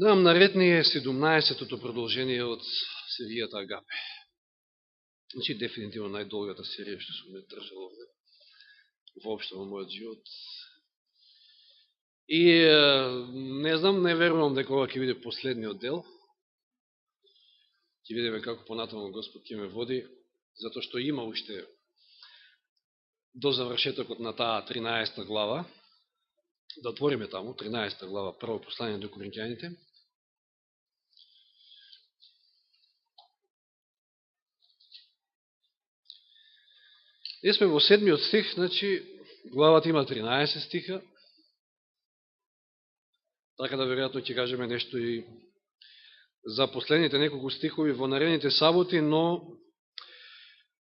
Нам наред ни е 17-тото продолжение од серијата Агапе. Значи, дефинитивно најдолгата серија што сум ја држал овде, воопшто во мојот живот. И не знам, не верувам дека ова ќе биде последниот дел. Ќе видиме како понатаму Господ ќе ме води, затоа што има уште до завршетокот на таа 13 глава. Да отвориме таму, 13 глава, прво послание до Коринќаните. Ние сме во 7-миот стих, значи, главата има 13 стиха. Така да веројатно ќе кажеме нешто и за последните неколку стихови во наредните саботи, но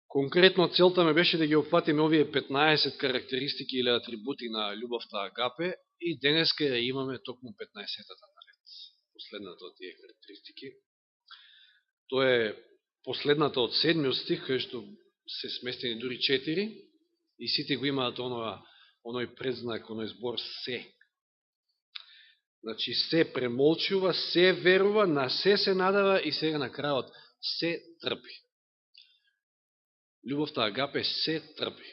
конкретно целта ме беше да ги опфатиме овие 15 карактеристики или атрибути на љубовта Агапе и денеска ја имаме токму 15-тата наред. Последната од тие карактеристики. Тоа е последната од 7-миот стих, кај што се сместени дури 4 и сите го имаат оној предзнак, оној збор се. Значи се премолчува, се верува, на се надава и сега на крајот се трпи. Љубовта Агапе се трпи.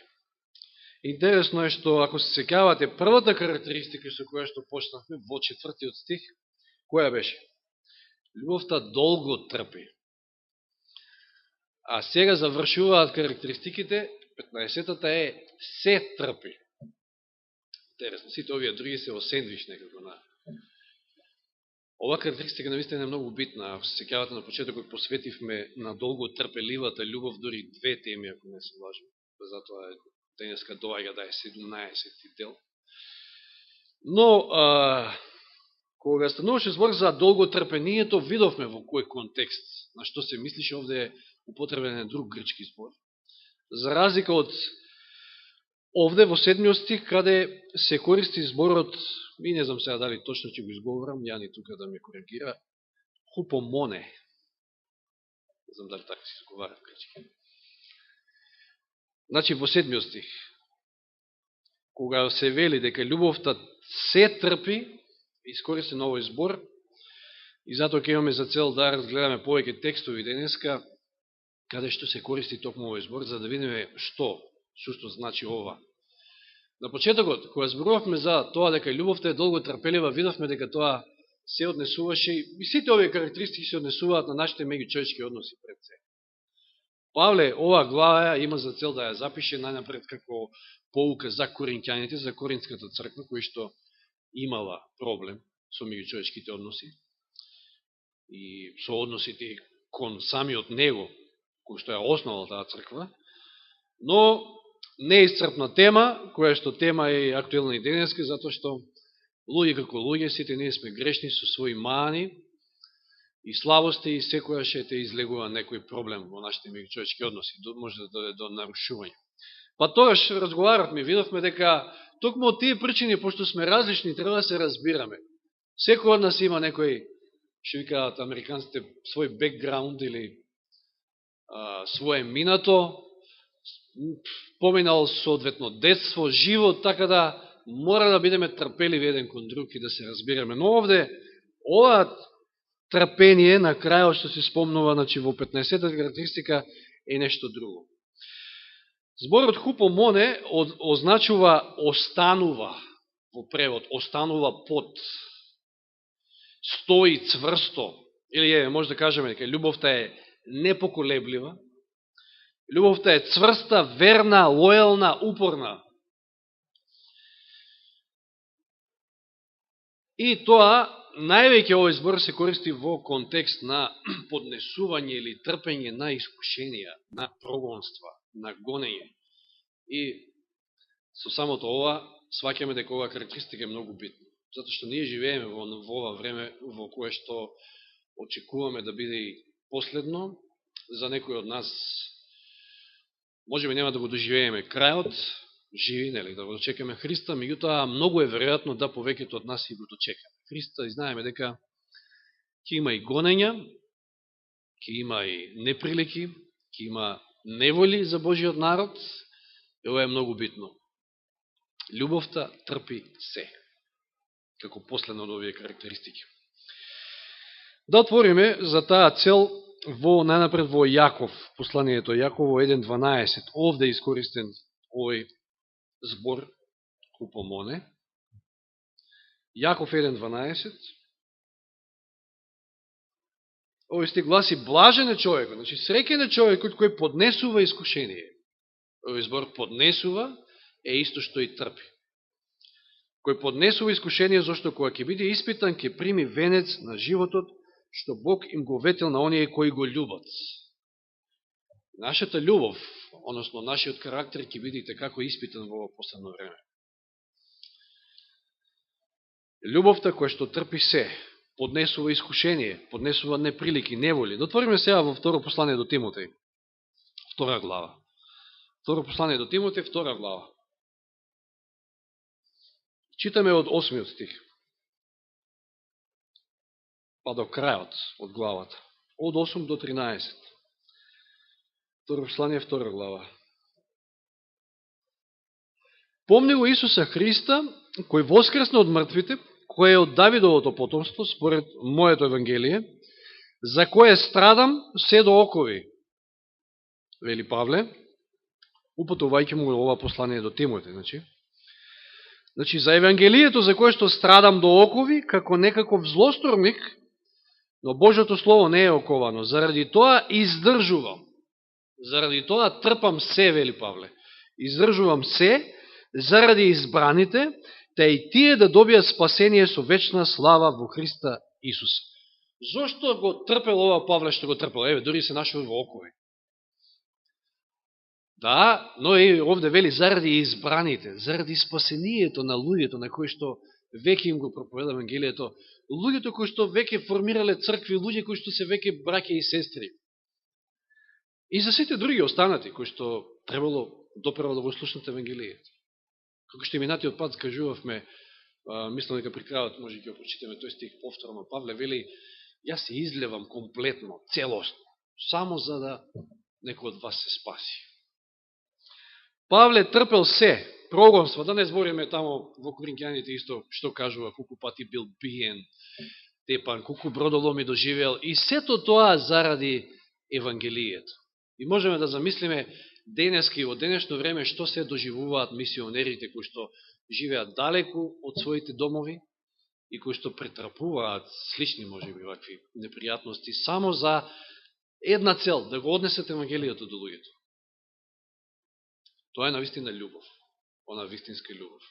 Интересно е што, ако се сеќавате, првата карактеристика со која што почнавме во 4-тиот стих, која беше? Љубовта долго трпи. А сега завршуваат карактеристиките, 15-тата е се трпи. Интересно, сите овие други се во сендвич некако на... Ова карактеристика наистина е многу битна. Ако се сеќавате, на почетокот посветивме на долго трпеливата љубов, дори 2 теми, ако не се лажам. Затоа денеска доаѓа да е 17-ти дел. Но, кога стануваше збор за долго трпението, видовме во кој контекст, на што се мислише, овде е употребен друг грчки збор. За разлика од овде во 7-миот стих, каде се користи зборот, и не знам сега дали точно ќе го изговорам, ја ни тука да ме коригира, хупомоне. Не знам дали така се изговара в грчки. Значи во 7-миот стих, кога се вели дека љубовта се трпи, искористен овој збор, и затоа ќе имаме за цел да разгледаме повеќе текстови денеска, каде што се користи токму овој збор, за да видиме што сушто значи ова. На почетокот, кога зборувавме за тоа дека љубовта е долго трпелива, видовме дека тоа се однесуваше и сите овие карактеристики се однесуваат на нашите меѓучовечки односи пред се. Павле, ова глава има за цел да ја запише најнапред како поука за коринќаните, за Коринската црква, кој што имала проблем со меѓучовечките односи и со односите кон самиот него, кој што ја основал таа црква, но неисцрпна тема, која што тема е актуелна и денеска, затоа што луѓе како луѓе, сите ние сме грешни со своји мани и слабости и секојаш те излегува некој проблем во нашите меѓучовечки односи, може да дојде до нарушување. Па тогаш разговаравме, видовме дека токму од тие причини, пошто сме различни, треба да се разбираме. Секој од нас има некој, што викаат американците, свој бекграунд или своje минато, поминал соодветно детство, живот, така да мора да бидеме трпеливи еден кон друг и да се разбираме. Но овде, ова трпение на крајот што се спомнува, значи во 15-та карактеристика е нешто друго. Зборот хупомоне означува останува, во превод, останува под, стои цврсто, или може да кажеме дека љубовта е непоколеблива, љубовта е цврста, верна, лојална, упорна. И тоа, највеќе овој збор се користи во контекст на поднесување или трпење на искушенија, на прогонства, на гонење. И со самото ова, сваќаме дека ова карактеристика е многу битна. Затоа што ние живееме во ова време во кое што очекуваме да биде и последно, за некој од нас можеби нема да го доживееме крајот, живи, нели, да го дочекаме Христа, меѓутоа многу е веројатно да повеќето од нас и го дочекаме Христа и знаеме дека ќе има и гонења, ќе има и неприлики, ќе има неволи за Божиот народ, и ова е многу битно. Љубовта трпи се, како последна од овие карактеристики. Да отвориме за таа цел најнапред во Јаков, посланието Јаково 1.12. Овде е искористен овој збор купомоне. Јаков 1.12. Овој стих гласи: блажен е човекот, значи среќен е човекот кој поднесува искушение. Овој збор поднесува е исто што и трпи. Кој поднесува искушение, зашто кога ќе биде испитан, ќе прими венец на животот, што Бог им го ветил на оние кои го љубат. Нашата љубов, односно нашиот карактер, ќе биде како испитан во последно време. Љубовта која што трпи се, поднесува искушение, поднесува неприлики, неволи. Дотвориме сега во второ послание до Тимотеј, 2 глава. Второ послание до Тимотеј, 2 глава. Читаме од 8 стих, па до крајот од главата. Од 8 до 13. Второ послание, 2 глава. Помни го Исуса Христа, кој воскресна од мртвите, кој е од Давидовото потомство, според моето Евангелие, за кое страдам се до окови, вели Павле, упатувајќи му ова послание до Тимотеј. Значи, за Евангелието за кое што страдам до окови, како некаков злосторник, но Божјото Слово не е оковано. Заради тоа издржувам. Заради тоа трпам се, вели Павле. Издржувам се, заради избраните, та и тие да добијат спасение со вечна слава во Христа Исуса. Зошто го трпел ова Павле што го трпел? Еве, дури се нашол во окови. Да, но и овде вели заради избраните, заради спасението на луѓето на кои што веќе им го проповеда Евангелието, луѓето кои што веќе формирале цркви, луѓе кои што се веќе браќа и сестри. И за сите други останати кои што требало допрво да го слушнат Евангелието. Како што минатиот пат скажувавме, мислам дека при крајот може ќе прочитаме тој стих повторно, Павле вели: јас се излевам комплетно, целосно, само за да некој од вас се спаси. Павле трпел се, прогонства, да не збориме тамо во Коринќаните исто што кажува, колку пати бил биен, тепан, колку бродоломи доживеал, и сето тоа заради Евангелието. И можеме да замислиме денески, во денешно време, што се доживуваат мисионерите кои што живеат далеку од своите домови и кои што претрпуваат слични, можеби, вакви непријатности, само за една цел, да го однесат Евангелието до луѓето. Тоа е навистина љубов, она вистинска љубов,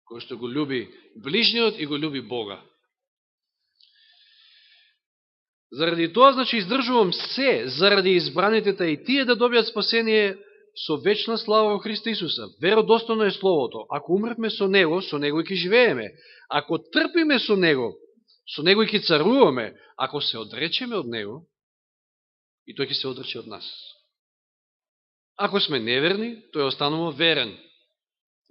кој што го љуби ближниот и го љуби Бога. Заради тоа, значи, издржувам се, заради избраните, та и тие да добијат спасение со вечна слава во Христа Исуса. Веродостојно е Словото. Ако умревме со Него и ќе живееме. Ако трпиме со Него и ќе царуваме. Ако се одречеме од Него, и тој ќе се одрече од нас. Ако сме неверни, тој останува верен.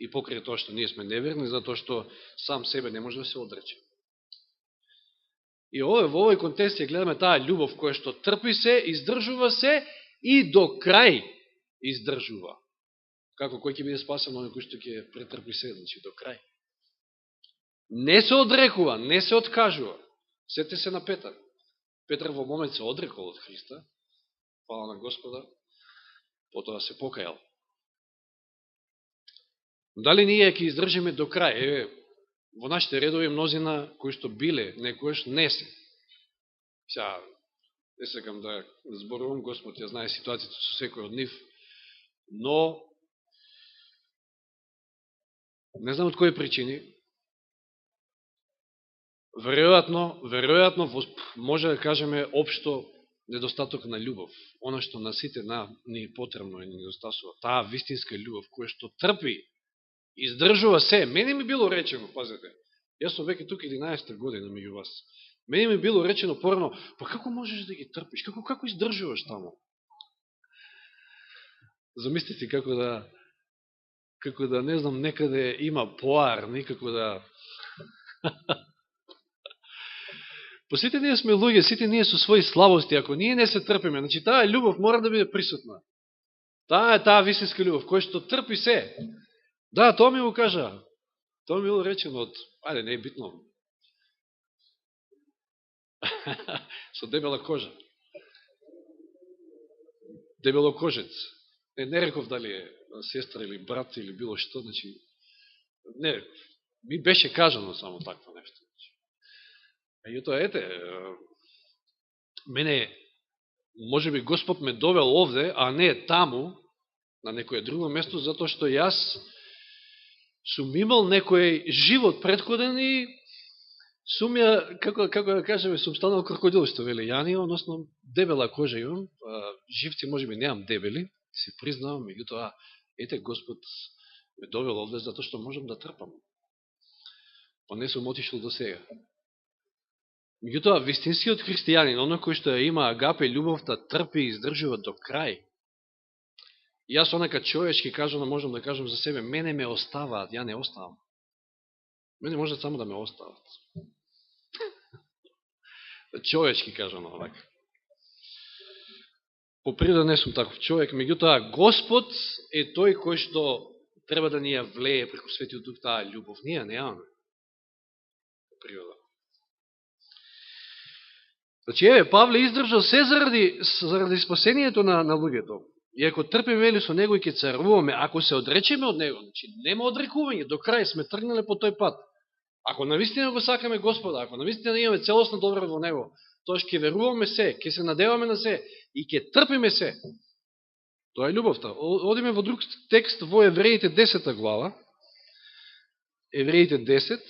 И покрај тоа што ние сме неверни, затоа што сам себе не може да се одрече. И во овој контекст ја гледаме таа љубов која што трпи се, издржува се и до крај издржува. Како кој ќе биде спасен, оној кој што ќе претрпи се, значи до крај. Не се одрекува, не се откажува. Сете се на Петар. Петар во момент се одрекол од Христа, фала на Господа, потоа се покајал. Дали ние ќе издржиме до крај? Еве, во нашите редови мнозина кои што биле, некојаш не се. Сега, не сакам да зборувам, Господ ја знае ситуацијата со секој од нив, но не знам од кои причини, веројатно може да кажеме општо недостаток на љубов. Она што на сите ни е потребно и недостасува. Таа вистинска љубов која што трпи, издржува се. Мене ми било речено, пазете, јас сум веќе тук 11 година меѓу вас. Мене ми било речено порано, па како можеш да ги трпиш? Како издржуваш тамо? Замислите како да не знам, некаде има поар, никако да... По сите ние сме луѓе, сите ние со своји слабости, ако ние не се трпиме, значи таа љубов мора да биде присутна. Таа е таа вистинска љубов, која што трпи се. Да, тоа ми го кажа. Тоа ми било речено од... Ајде, не е битно. Со дебела кожа. Дебелокожец. Не реков дали е сестра или брат или било што, значи, не реков. Ми беше кажано само такво нешто. Меѓутоа, ете, мене, може би Господ ме довел овде, а не таму, на некоје друго место, затоа што јас сум имал некој живот предходен и сум ја, како да кажеме, сум станал крокодил, што вели Јани, односно дебела кожа имам, живци може би неам дебели, си признавам, меѓутоа, ете, Господ ме довел овде, затоа што можам да трпам. Па не сум отишел до сега. Меѓутоа, вистинскиот христијанин, оној кој што ја има агапе, љубовта, трпи и издржува до крај. Јас онака човечки кажано можам да кажам за себе, мене ме оставаат, ја не оставам. Мене може само да ме остават. Човечки кажано онака. По природа не сум таков човек, меѓутоа Господ е тој кој што треба да ни ја влее преку Светиот Дух таа љубов. Ние немаме. По природа. Значи, еве, Павле издржал се заради спасението на луѓето. И ако трпиме вели со него и ќе царуваме, ако се одречеме од него, значи нема одрекување, до крај сме тргнале по тој пат. Ако навистина го сакаме Господа, ако навистина имаме целосна добра во него, тоаш ќе веруваме се, ќе се надеваме на се и ќе трпиме се. Тоа е љубовта. Одиме во друг текст во Евреите 10 глава. Евреите 10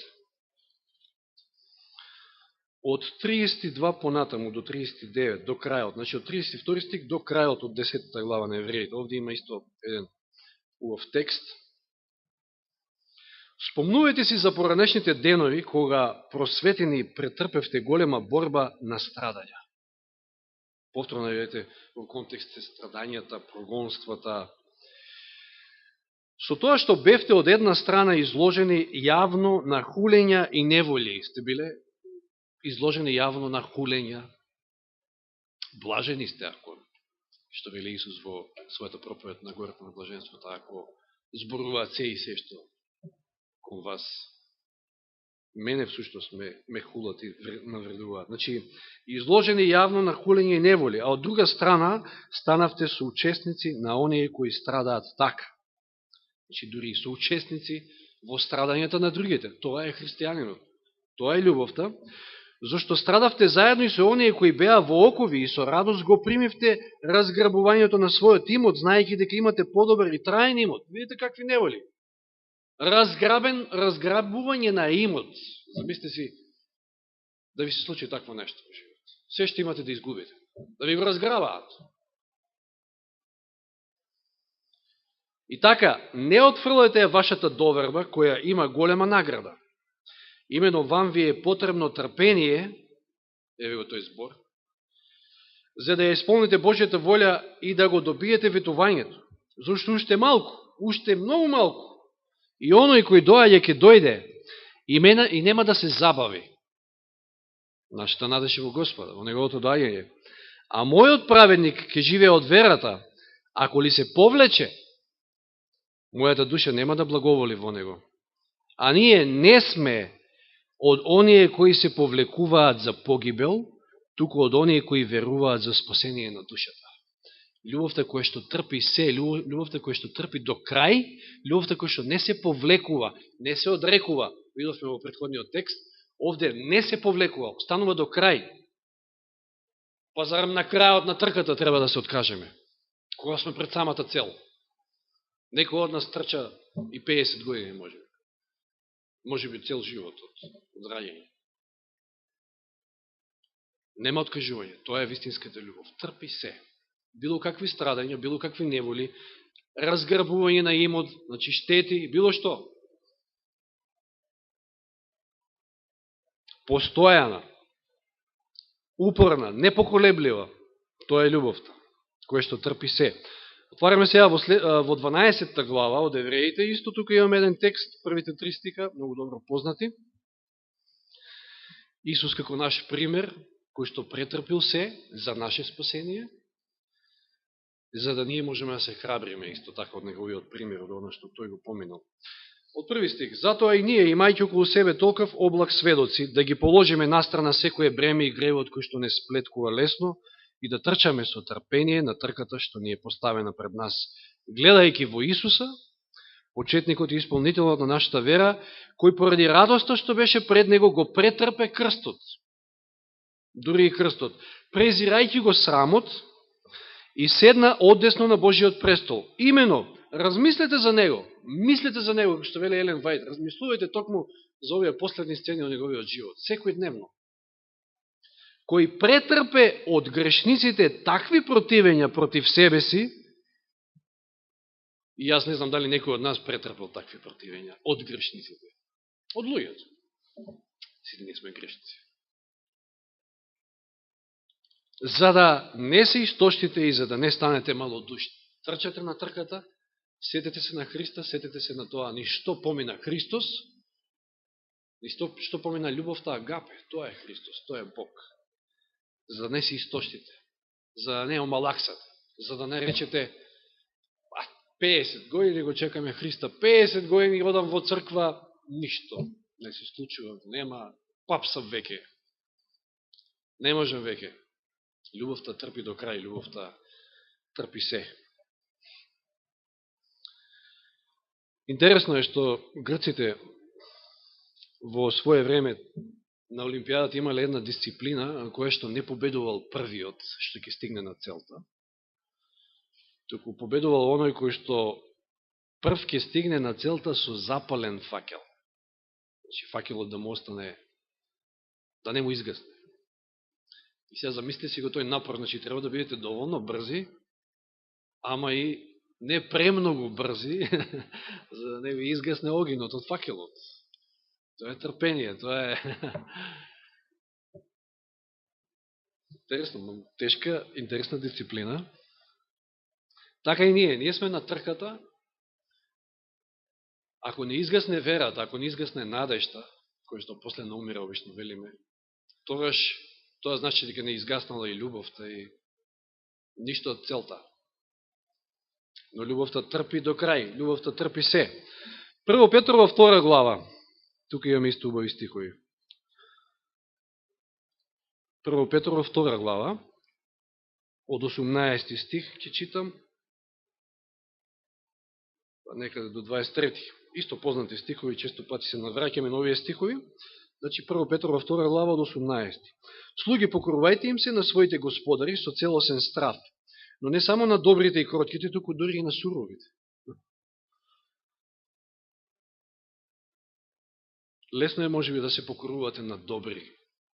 од 32 понатаму до 39, до крајот, значи од 32 стих до крајот од 10 глава на Евреите. Овде има исто еден убав текст. Спомнувајте си за поранешните денови, кога просветени претрпевте голема борба на страдања. Повторно видите во контекст страдањата, прогонствата. Со тоа што бевте од една страна изложени јавно на хулења и неволји, сте биле изложени јавно на хулења. Блажени сте, ако, што вели Исус во својата проповед на гората на блаженството, ако зборуваат се и се што кон вас. Мене всушност ме хулат и навредуваат. Значи, изложени јавно на хулење и неволи, а од друга страна станавте соучесници на оние кои страдаат така. Значи, дури и соучесници во страдањата на другите. Тоа е христијанинот. Тоа е љубовта. Зашто страдавте заедно и со оние кои беа во окови и со радост го примивте разграбувањето на својот имот, знаејќи дека имате подобар и траен имот. Видите какви неволи. Разграбување на имот. Замислите си да ви се случи такво нешто во живот. Се што имате да изгубите. Да ви го разграбаат. И така, не отфрлете вашата доверба, која има голема награда. Имено вам ви е потребно трпение, еве го тој збор, за да ја исполните Божјата волја и да го добиете ветувањето. Зашто уште малку, уште многу малку, и оној кој доаѓа ќе дојде и нема да се забави. Нашата надеж во Господа, во неговото доаѓање. А мојот праведник ќе живее од верата, ако ли се повлече, мојата душа нема да благоволи во него. А ние не сме од оние кои се повлекуваат за погибел, туку од оние кои веруваат за спасение на душата. Љубовта која што трпи се, љубовта која што трпи до крај, љубовта која што не се повлекува, не се одрекува, видовме во претходниот текст, овде не се повлекува, останува до крај. Па зарем на крајот на трката треба да се откажеме, кога сме пред самата цел. Некој од нас трча и 50 години, може би цел живот од раѓање. Нема откажување, тоа е вистинската љубов. Трпи се. Било какви страдања, било какви неволи, разграбување на имот, значи штети, било што. Постојана, упорна, непоколеблива, тоа е љубовта, која што трпи се. Отваряме сега во 12 глава од Евреите, исто тука имаме еден текст, првите 3 стиха, многу добро познати. Исус како наш пример, кој што претрпил се за наше спасение, за да ние можеме да се храбриме исто така од неговиот пример, од оно што тој го поминал. Од први стих. Затоа и ние, имајќи околу себе толков облак сведоци, да ги положиме настрана секое бреме и гревот кој што не сплеткува лесно и да трчаме со трпение на трката што ни е поставена пред нас. Гледајќи во Исуса, почетникот и исполнителот на нашата вера, кој поради радоста што беше пред него го претрпе крстот. Дури и крстот. Презирајќи го срамот и седна одесно на Божиот престол. Имено, размислете за него. Мислете за него, што вели Елен Вајд. Размислувајте токму за овие последни сцени од неговиот живот. Секој дневно. Кој претрпе од грешниците такви противења против себе си, и јас не знам дали некој од нас претрпел такви противења од грешниците. Од луѓето. Сите не сме грешници. За да не се истоштите и за да не станете малодушни. Трчате на трката, сетете се на Христа, сетете се на тоа ништо помина Христос, ништо што помина љубовта агапе, тоа е Христос, тоа е Бог. За да не се истоштите, за да не омалаксате, за да не речете 50 години го чекаме Христа, 50 години одам во црква, ништо не се случува, нема, папсам веќе. Не можем веќе. Љубовта трпи до крај, љубовта трпи се. Интересно е што грците во своје време на Олимпијадата имале една дисциплина која што не победувал првиот што ќе стигне на целта, туку победувал оној кој што прв ќе стигне на целта со запален факел. Значи факелот да му остане, да не му изгасне. И сега замислите си го тој напор, значи треба да бидете доволно брзи, ама и не премногу брзи, за да не ви изгасне огинот од факелот. Тоа е трпение, тоа е интересно, тешка, интересна дисциплина. Така и ние сме на трката. Ако не изгасне верата, ако не изгасне надежта, која што после не умира, обично велиме, тогаш тоа значи дека не изгаснала и љубовта и ништо од целта. Но љубовта трпи до крај, љубовта трпи се. Прво Петрова 2 глава, тука имаме исто убави стихови. Прво Петрова 2 глава, од 18 стих ќе читам, некаде до 23. Исто познати стихови, често пати се навраќаме на овие стихови. Значи, прво Петрова 2 глава од 18. Слуги, покорувајте им се на своите господари со целосен страв, но не само на добрите и кротките, туку дури и на суровите. Лесно е, можеби, да се покорувате на добри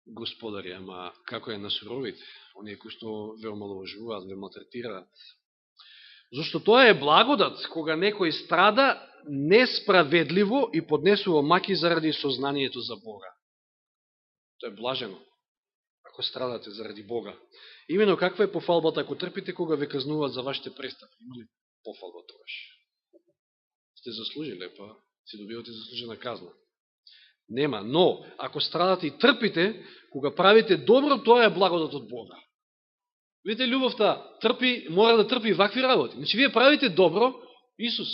господари, ама како е на суровите, оние кои што ве омаловажуваат, ве малтретираат. Зашто тоа е благодат, кога некој страда несправедливо и поднесува маки заради сознанието за Бога. Тоа е блажено, ако страдате заради Бога. Имено каква е пофалбата ако трпите кога ве казнуваат за вашите престапи? Има ли пофалба тогаш? Сте заслужиле, па си добивате заслужена казна. Нема, но ако страдате и трпите, кога правите добро, тоа е благодат од Бога. Видите, љубовта трпи, мора да трпи вакви работи. Значи, вие правите добро, Исус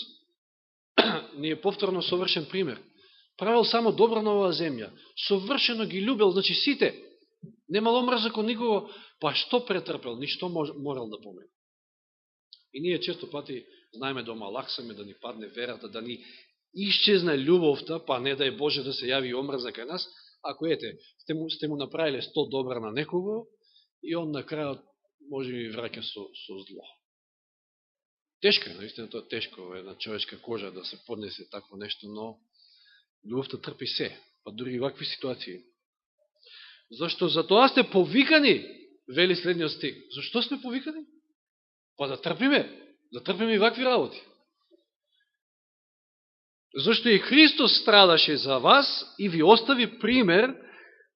ни е повторно совршен пример. Правил само добро на оваа земја. Совршено ги любил, значи сите. Немал омраза кон никого, па што претрпел, ништо морал да помени. И ние често пати знаеме да омалаксаме, да ни падне верата, да ни исчезне љубовта, па не дај Боже да се јави омраза кај нас, ако сте му направиле 100 добра на некого и он на крајот може би враќа со зло. Тешко е, наистина тоа тешко е на човечка кожа да се поднесе такво нешто, но љубовта трпи се, па дури и вакви ситуации. Зашто за тоа сте повикани, вели следниот стих. Зашто сме повикани? Па да трпиме и вакви работи. Зашто и Христос страдаше за вас и ви остави пример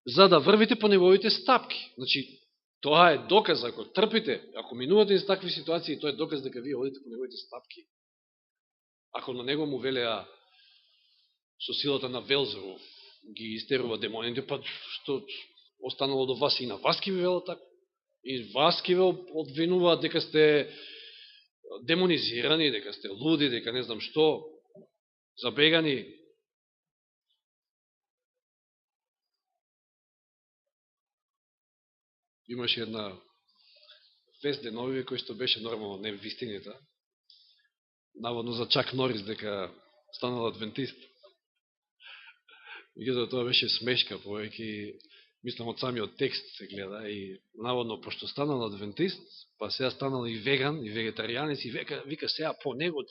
за да врвите по неговите стапки. Значи, тоа е доказ, ако трпите, ако минувате из такви ситуации, тоа е доказ дека вие одите по неговите стапки. Ако на него му велеа со силата на Велзевул ги истерува демоните, па што останало до вас и на вас ки ви велат така? И вас ки ве обвинуваат дека сте демонизирани, дека сте луди, дека не знам што, забегани. Имаше една вест деновиве, кој што беше нормално не вистината. Наводно за Чак Норис, дека станал адвентист. Меѓутоа тоа беше смешка, повеќе, мислам, од самиот текст се гледа и наводно, пошто станал адвентист, па сега станал и веган, и вегетаријанец, и вика сега по него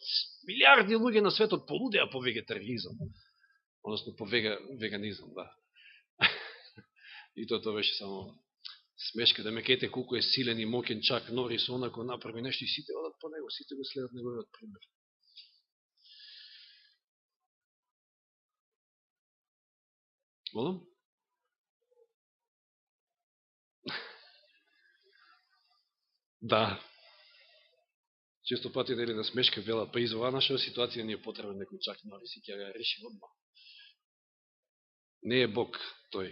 милиарди луѓе на светот полудеа по вегетаријизам. Односно по веганизам, да. И тоа беше само смешка, да ме кете колку е силен и мокен Чак Норис, онако направи нешто и сите одат по него, сите го следат неговиот пример. Молам? Да. Често пати дели на смешка вела, па из оваа наша ситуација ни е потребен некој Чак Норис и ќе ја реши одма. Не е Бог тој.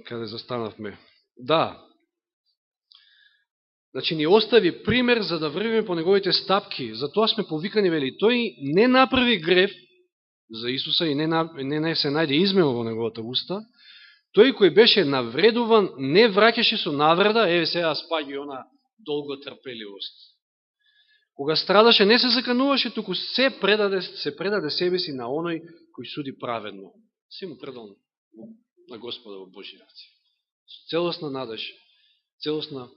Каде застанавме? Да. Значи, ни остави пример за да врвиме по неговите стапки. Затоа сме повикани, вели, тој не направи греф за Исуса и не се најде измема во неговата уста. Тој кој беше навредуван не враќаше со навреда, еве сега спаѓа она долго трпеливост. Кога страдаше не се закануваше, туку се предаде себе си на оној кој суди праведно. Се му предал на Господа во Божи раце. Целосна надеж, целосна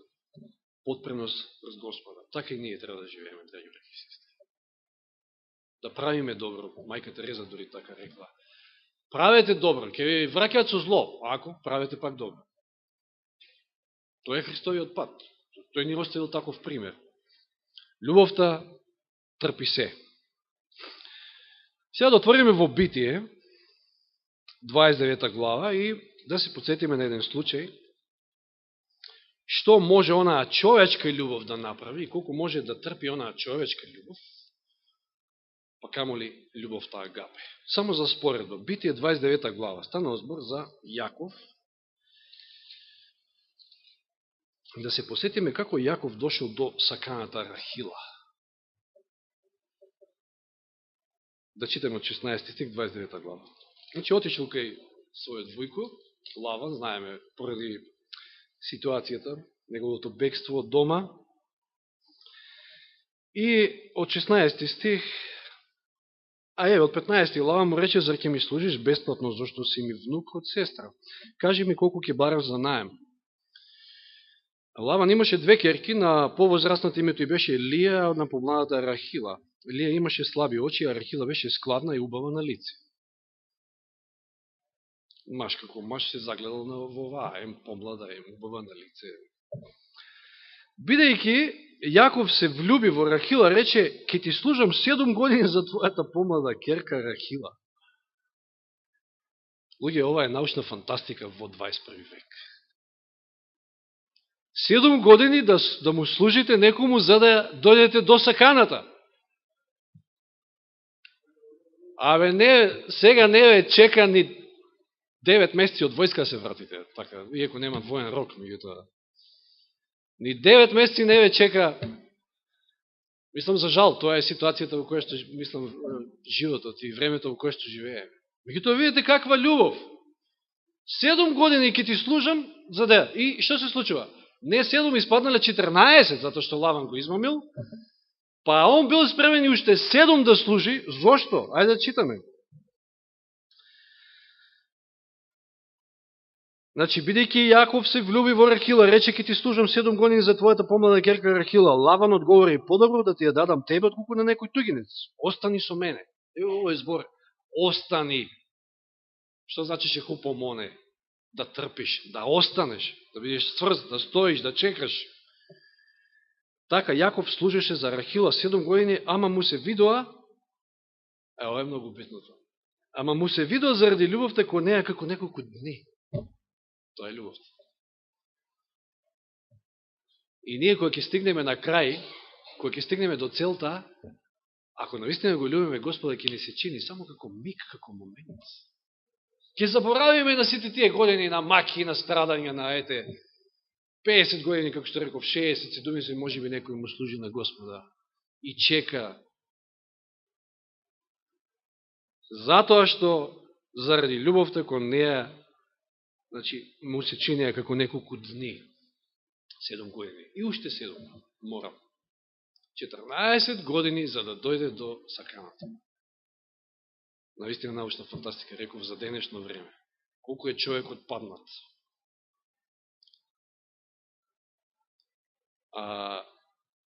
потпреност пред Господа. Така и ние треба да живееме, драги браќи и сестри. Да правиме добро. Мајка Тереза дори така рекла. Правете добро, ќе ви враќаат со зло, ако правете пак добро. Тоа е Христовиот пат. Тој ни оставил таков пример. Љубовта трпи се. Сега да отвориме во Битие, 29 глава, и да се подсетиме на еден случај, што може онаа човечка љубов да направи и колку може да трпи онаа човечка љубов, па камоли љубовта агапе. Само за споредба. Битие 29 глава. Станал збор за Јаков. Да се посетиме како Јаков дошел до саканата Рахила. Да читаме од 16 стих, 29 глава. Значи, отишел кај својот војко, Лаван, знаеме, поради ситуацијата, неговото бегство од дома. И од 16 стих, од 15 Лаван му рече, зар ќе ми служиш бесплатно, зашто си ми внук од сестра? Кажи ми колку ќе барам за наем. Лаван имаше две керки, на повозрастната името и беше Лија, на помладата Рахила. Лија имаше слаби очи, а Рахила беше складна и убава на лице. Маш како маш се загледал во оваа, помлада, убава на лице. Бидејќи Јаков се влюби во Рахила, рече, ке ти служам 7 години за твојата помлада керка Рахила. Луѓе, ова е научна фантастика во 21. век. 7 години да му служите некому за да дојдете до саканата. Абе не, сега не ве чека ни 9 месеци од војска се вратите, така, иако нема воен рок, меѓутоа. Ни 9 месеци не ве чека. Мислам, за жал, тоа е ситуацијата во која што, мислам, животот и времето во кое што живееме. Меѓутоа, видите каква љубов. 7 години ќе ти служам, за да... И што се случува? Не 7, испаднале 14, затоа што Лаван го измамил, па он бил спремен и уште 7 да служи. Зошто? Ајде да читаме. Значи, бидејќи Јаков се влюби во Рахила, рече, ке ти служам 7 години за твојата помлада керка Рахила. Лаван одговори, подобро да ти ја дадам тебе, отколку на некој тугинец. Остани со мене. Овој збор. Остани. Што значише хупомоне? Да трпиш, да останеш, да бидеш цврст, да стоиш, да чекаш. Така, Јаков служеше за Рахила 7 години, ама му се видоа, ова е многу битното, ама му се видоа заради љубовта кој неја како неколку дни. Тоа е љубовта. И ние кога ќе стигнеме на крај, кога ќе стигнеме до целта, ако навистина го љубиме Господа, ќе ни се чини само како миг, како момент. Ќе заборавиме на сите тие години на маки, на страдања, на 50 години, како што реков, 60, 70, може би некој му служи на Господа и чека. Затоа што заради љубовта кон неја Значи, му се чинеа како неколку дни, 7 години. И уште 7 морам. 14 години за да дојде до саканата. Навистина научна фантастика, реков за денешно време. Колку е човекот паднат.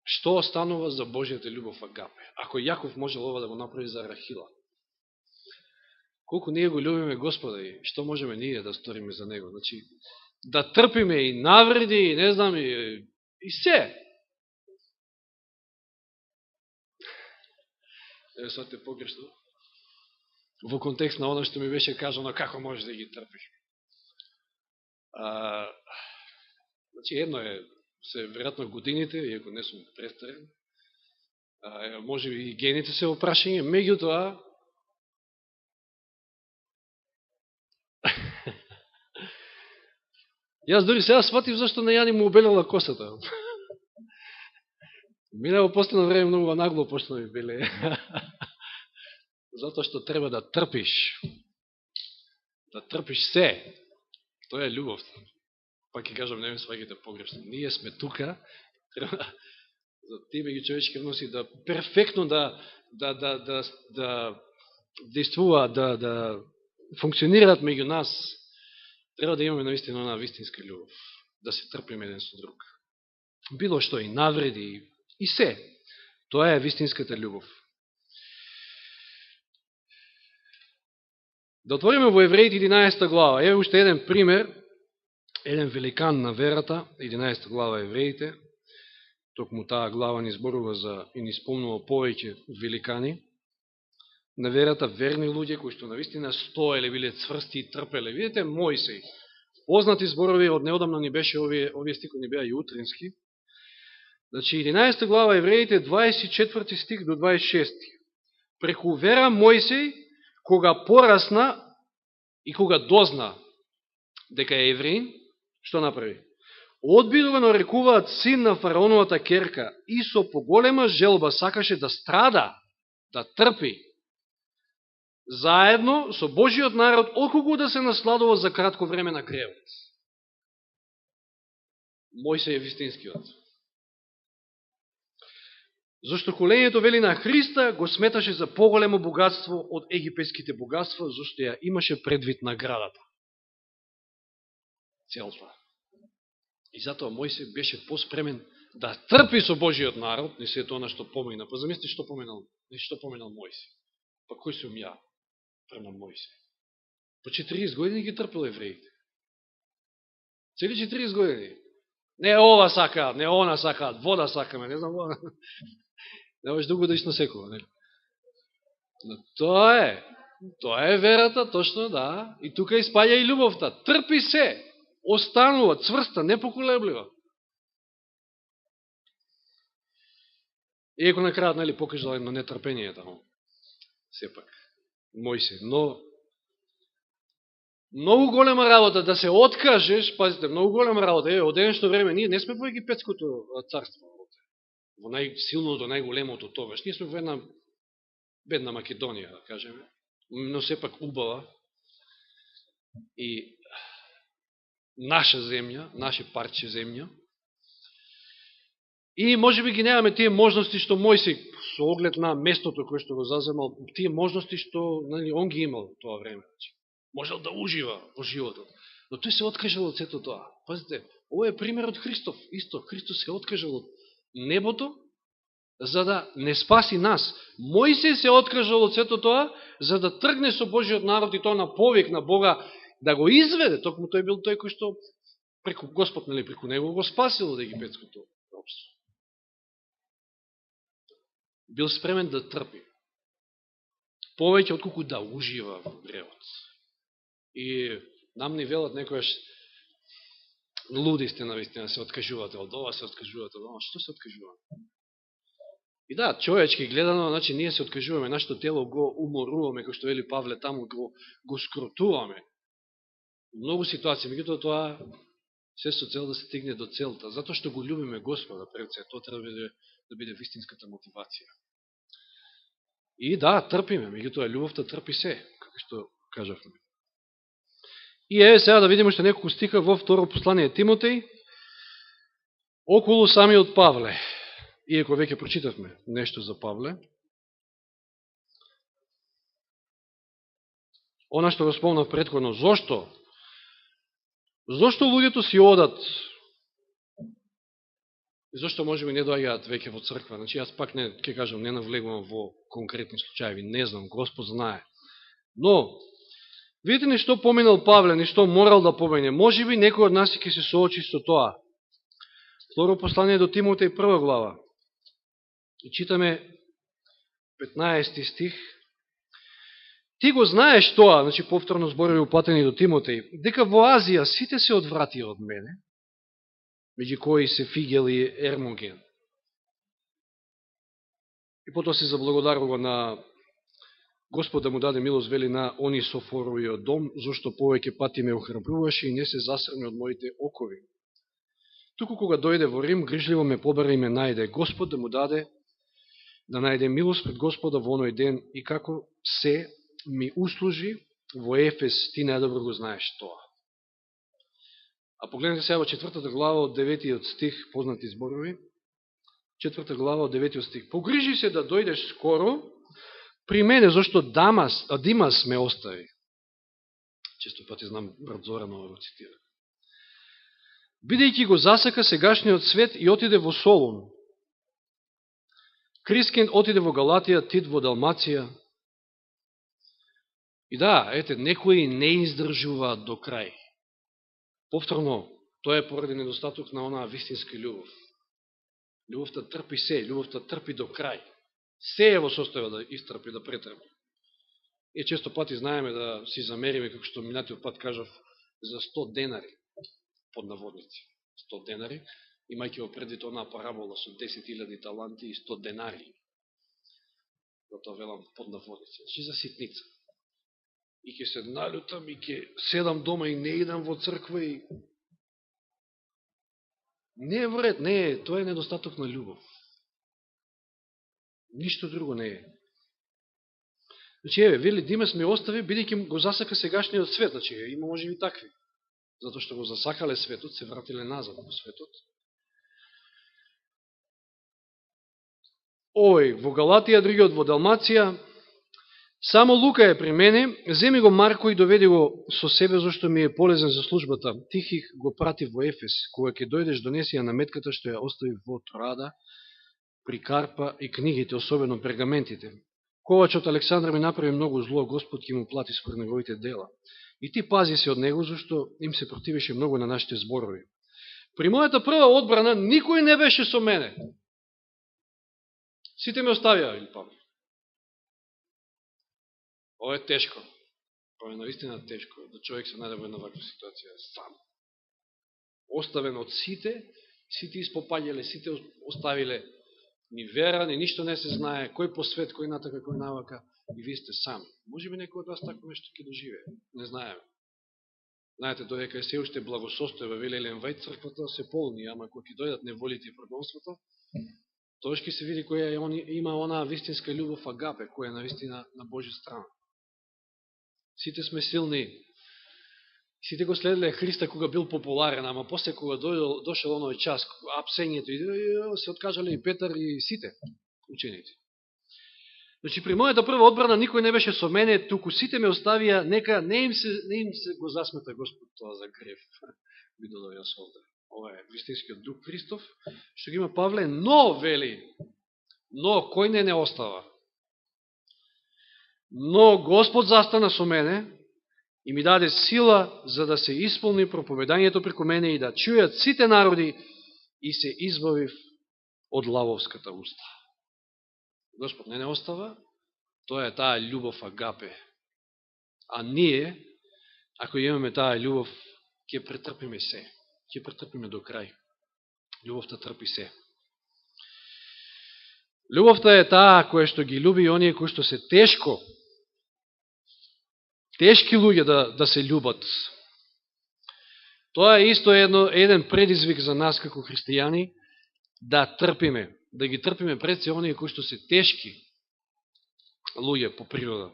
Што останува за Божијата љубов агапе? Ако Јаков можел ова да го направи за Рахила, колку ние го љубиме Господа и што можеме ние да сториме за Него? Значи, да трпиме и навреди, и не знам, и се. Не сватите погрешно. Во контекст на оно што ми беше кажано, како можеш да ги трпиш. Значи, едно е, се веројатно годините, иако не сум престарен, може би и гените се опрашање, меѓутоа, јас дори сега сватив зашто на Јани му обелела косата. Минало последно време многу нагло почна ми беле. Затоа што треба да трпиш. Да трпиш се. Тоа е љубов. Пак ќе кажам, не ме сваќате погрешно. Ние сме тука, треба за тие меѓу човечки односи да перфектно да действуваат, да функционираат меѓу нас. Треба да имаме наистина една вистинска љубов. Да се трпиме еден со друг. Било што и навреди, и се. Тоа е вистинската љубов. Да отвориме во Евреите 11 глава. Еве уште еден пример, еден великан на верата, 11 глава Евреите. Токму таа глава ни зборува за и ни спомнува повеќе великани на верата, верни луѓе кои што навистина стоеле, биле цврсти и трпеле. Видите, Мојсей. Познати зборови, од неодамна ни беше овие стихови ни беа и утрински. Значи, 11 глава Евреите, 24 стих до 26. Преку вера Мојсей, кога порасна и кога дозна дека е евреин, што направи? Одби да го нарекуваат син на фараоновата керка и со поголема желба сакаше да страда, да трпи, заедно со Божиот народ, отколку да се насладува за кратко време на кревот. Мојсей е вистинскиот. Зашто колењето, вели, на Христа го сметаше за поголемо богатство од египетските богатства, зашто ја имаше предвид наградата. Целта. И затоа Мојсей беше поспремен да трпи со Божиот народ, не се тоа што помина. Па замисли што поменал Мојсей. Па кој сум ја према Мојсей? По 40 години ги трпил евреите. Цели 40 години. Не ова сакаат, не она сакаат, вода сакаме, не знам вода. Не можеш да угодиш на секоја, нели? Но тоа е верата, точно, да. И тука испаѓа и љубовта. Трпи се, останува цврста, непоколеблива. Иако на крајот, нели, покажала едно нетрпение таму. Сепак, Мојсей. Но многу голема работа да се откажеш, пазите, многу голема работа. Од денешно време ние не сме во египетското царство. Во најсилното, најголемото тогаш. Ние сме во една бедна Македонија, да кажеме, но сепак убава и наша земја, наше парче земја. И може би ги немаме тие можности што Мојсей, со оглед на местото кое што го заземал, тие можности што он ги имал тоа време. Можел да ужива во животот. Но тој се откажал од сето тоа. Пазите, ова е пример од Христов. Исто, Христос се откажал од небото, за да не спаси нас. Мојсей се откажал од сето тоа, за да тргне со Божиот народ и тоа на повик на Бога, да го изведе. Токму тој бил тој кој што преку Господ, нели, преку него го спасил од египетското робство. Бил спремен да трпи. Повеќе отколку да ужива во гревот. И нам ни велат некојаш луди сте навистина, се откажувате од ова, се откажувате од ова. Што се откажуваме? И да, човечки гледано, значи ние се откажуваме, нашето тело го уморуваме, кој што вели Павле таму, го скрутуваме. Многу ситуации, меѓутоа тоа се со цел да се стигне до целта, затоа што го љубиме Господа пред се, тоа треба да биде вистинската мотивација. И да, трпиме, меѓутоа љубовта трпи се, како што кажавме. И еве сега да видиме уште неколку стиха во второ послание Тимотеј, околу самиот Павле. Иако веќе прочитавме нешто за Павле. Она што го спомнав претходно, зошто? Зошто луѓето си одат? И зошто можеби не доаѓаат веќе во црква? Значи, јас пак не, ке кажам, не навлегувам во конкретни случаеви, не знам, Господ знае. Но, видите ни што поминал Павле, ни што морал да помине. Можеби некој од нас ќе се соочи со тоа. Второ послание до Тимотеј, 1 глава. И читаме 15 стих. Ти го знаеш тоа, значи повторно зборови упатени до Тимотеј, дека во Азија сите се одвратија од мене, меѓу кои се Фигел и Ермоген. И потоа се заблагодарува на Господ да му даде милост, вели, на Онисофоровиот дом, зашто повеќе пати ме охрабруваше и не се засрме од моите окови. Туку кога дојде во Рим, грижливо ме побера и ме најде. Господ да му даде да најде милост пред Господа во оној ден и како се ми услужи во Ефес, ти најдобро го знаеш тоа. А погледнете сега во 4 глава од 9 стих, познати зборови. 4 глава од 9 стих. Погрижи се да дојдеш скоро при мене, зашто Димас ме остави. Често пати знам брат Зорано го цитира. Бидејќи го засака сегашниот свет и отиде во Солун. Крискент отиде во Галатија, Тит во Далмација. И да, ете, некои не издржуваат до крај. Повторно, тоа е поради недостаток на онаа вистинска љубов. Љубовта трпи се, љубовта трпи до крај. Се е во состојба да истрпи, да претрпи. И често пати знаеме да си замериме, како што минатиот пат кажав, за 100 денари, под наводници. 100 денари, имајќи во предвид онаа парабола со 10.000 таланти и 100 денари. Зато велам под наводници. Значи за ситница. И ќе се налютам, и ќе седам дома и не идам во црква и... Не е вред, не е, тоа е недостаток на љубов. Ништо друго не е. Значи, еве, вели, Димас ме остави, бидејќи го засака сегашниот свет. Значи, има може и такви. Затоа што го засакале светот, се вратиле назад во светот. Овој во Галатија, другиот во Далмација. Само Лука е при мене, земи го Марко и доведи го со себе, зашто ми е полезен за службата. Тихих го прати во Ефес. Кога ќе дојдеш, донеси ја наметката што ја остави во Троада, при Карпа и книгите, особено пергаментите. Ковачот Александр ми направи многу зло, Господ ќе му плати според неговите дела. И ти пази се од него, зашто им се противеше многу на нашите зборови. При мојата прва одбрана никој не беше со мене. Сите ме оставија, или Павле. Ова е тешко. Ова е наистина тешко, да човек се најде во една ваква ситуација сам. Оставен од сите, сите испопаѓале, сите оставиле ни вера, ни ништо не се знае, кој по свет, кој натака, кој навака, и вие сте сами. Може би некој од вас тако нешто ќе доживее, не знаеме. Знаете, додека е се уште благосостојба, вели Елен Вајд, црквата се полни, ама кога ќе дојдат неволите и прогонството, тоа ќе се види која има онаа вистинска љубов агапе, која е навистина на Божја страна. Сите сме силни, сите го следеле Христа кога бил популарен, ама после кога дошел оној час, апсењето, се откажале и Петар и сите ученици. Значи, при мојата прва одбрана никој не беше со мене, туку сите ме оставија, нека не им се го засмета Господ тоа за грев. Би додал јас овде. Ова е вистинскиот дух Христов, што ги има Павле, но, вели, но, кој не остава? Но Господ застана со мене и ми даде сила за да се исполни проповедањето преку мене и да чујат сите народи и се избавив од лавовската уста. Господ не остава, тоа е таа љубов агапе. А ние, ако имаме таа љубов, ќе претрпиме се. Ќе претрпиме до крај. Љубовта трпи се. Љубовта е таа која што ги љуби и оние кои што се тешки луѓе да се љубат. Тоа е исто еден предизвик за нас како христијани, да трпиме, да ги трпиме пред се оние кои што се тешки луѓе по природа.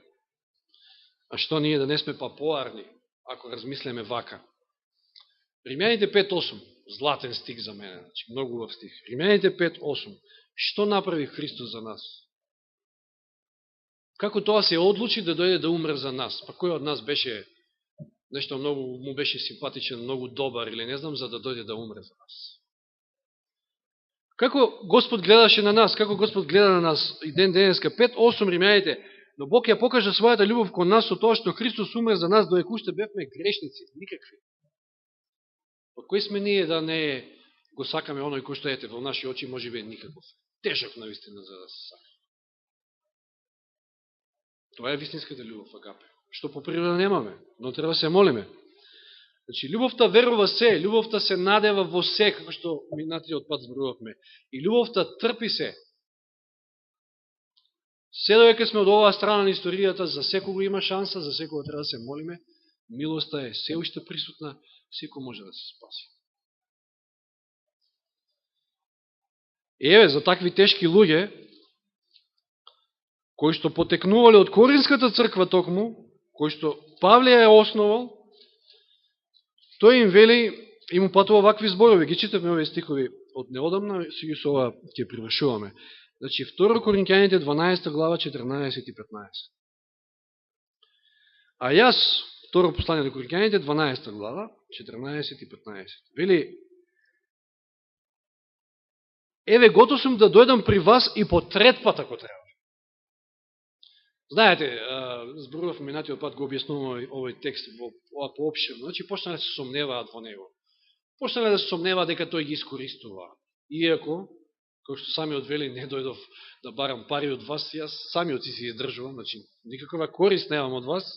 А што ние да не сме па поарни, ако размислеме вака. Римјаните 5.8, златен стих за мене, значи, многу убав стих. Римјаните 5.8, што направи Христос за нас? Како тоа се одлучи да дојде да умре за нас? Па кој од нас беше нешто многу, му беше симпатичен, многу добар или не знам, за да дојде да умре за нас? Како Господ гледаше на нас? Како Господ гледа на нас? И денеска 5.8 Римјаните, но Бог ја покажа својата љубов кон нас со тоа што Христос умре за нас, додека уште бевме грешници, никакви. Па кој сме ние да не го сакаме оној кој што ете во наши очи може би никаков? Тежок навистина за да се сака. Тоа е вистинската љубов, агапе. Што по природа немаме, но треба се молиме. Значи, љубовта верува се, љубовта се надева во се, како што минатиот пат зборувавме. И љубовта трпи се. Се додека сме од оваа страна на историјата, за секого има шанса, за секого треба да се молиме. Милоста е се уште присутна, секој може да се спаси. Еве, за такви тешки луѓе, кои што потекнувале од Коринската црква токму, кои што Павле е основал, тој им вели, и му патува вакви зборови. Ги читавме овие стихови од неодамна, сега со ова ќе привршуваме. Значи, 2 Коринќаните 12 глава 14 и 15. А јас, второ послание до Коринќаните 12 глава 14 и 15. Вели, еве готов сум да дојдам при вас и по трет пат ако треба. Знаете, зборував минатиот пат, го објаснувам овој текст поопширно. Значи, почнале да се сомневаат во него. Почнале да се сомневаат дека тој ги искористува. Иако, кој што самиот вели, не дојдов да барам пари од вас, јас самиот си издржувам, значи, никаква корист немам од вас.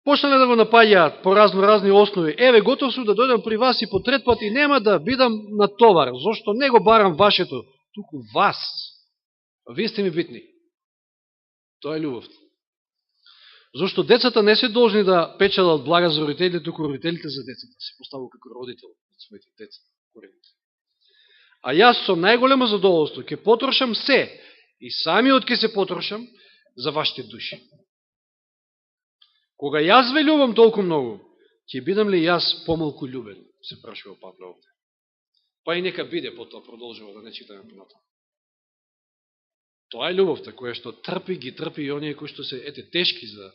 Почнале да го напаѓаат по разни основи. Еве, готов сум да дојдам при вас и по трет пат и нема да бидам на товар. Зошто не го барам вашето, туку вас. Вие сте ми битни. Тоа е љубовта. Зошто децата не се должни да печелат блага за родителите, туку родителите за децата. Се поставува како родител од своите деца. А јас со најголемо задоволство ќе потрошам се и самиот ќе се потрошам за вашите души. Кога јас ве љубам толку многу, ќе бидам ли јас помалку љубен, се прашува Павле овде. Па и нека биде, потоа продолжува да не читаме понатаму. Тоа е љубовта, која што трпи, ги трпи и оние кои што се тешки за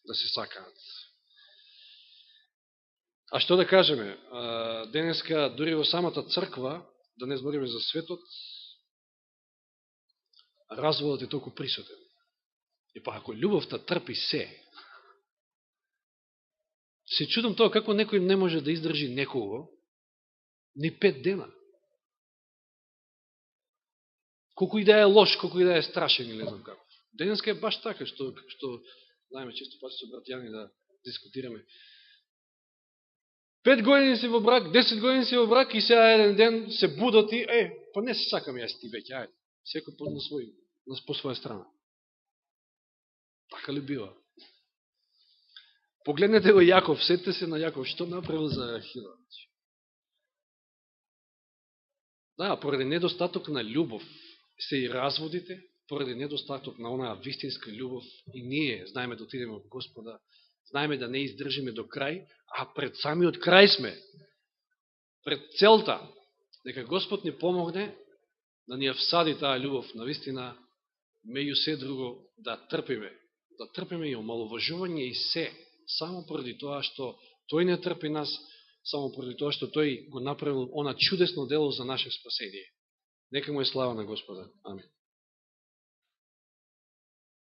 да се сакаат. А што да кажеме? Денеска, дури во самата црква, да не збориме за светот, разводот е толку присутен. И па ако љубовта трпи се чудам тоа како некој не може да издржи некого ни 5 дена. Колку и да е лош, колку и да е страшен, или не знам како. Денеска е баш така, што знаеме често пати со братјани да дискутираме. 5 години си во брак, 10 години си во брак и сега еден ден се будати, па не се сакам јас ти веќе, ајде. Секој по своја страна. Така ли бива? Погледнете го Јаков, сетте се на Јаков, што направил за Рахила. Да, поради недостаток на љубов се и разводите, поради недостаток на онаа вистинска љубов и ние знаеме да отидеме од Господа, знаеме да не издржиме до крај, а пред самиот крај сме, пред целта, дека Господ ни помогне да ни ја всади таа љубов, навистина, меѓу се друго да трпиме и омаловажување и се, само поради тоа што тој не трпи нас, само поради тоа што тој го направил она чудесно дело за наше спасение. Нека му е слава на Господа. Амин.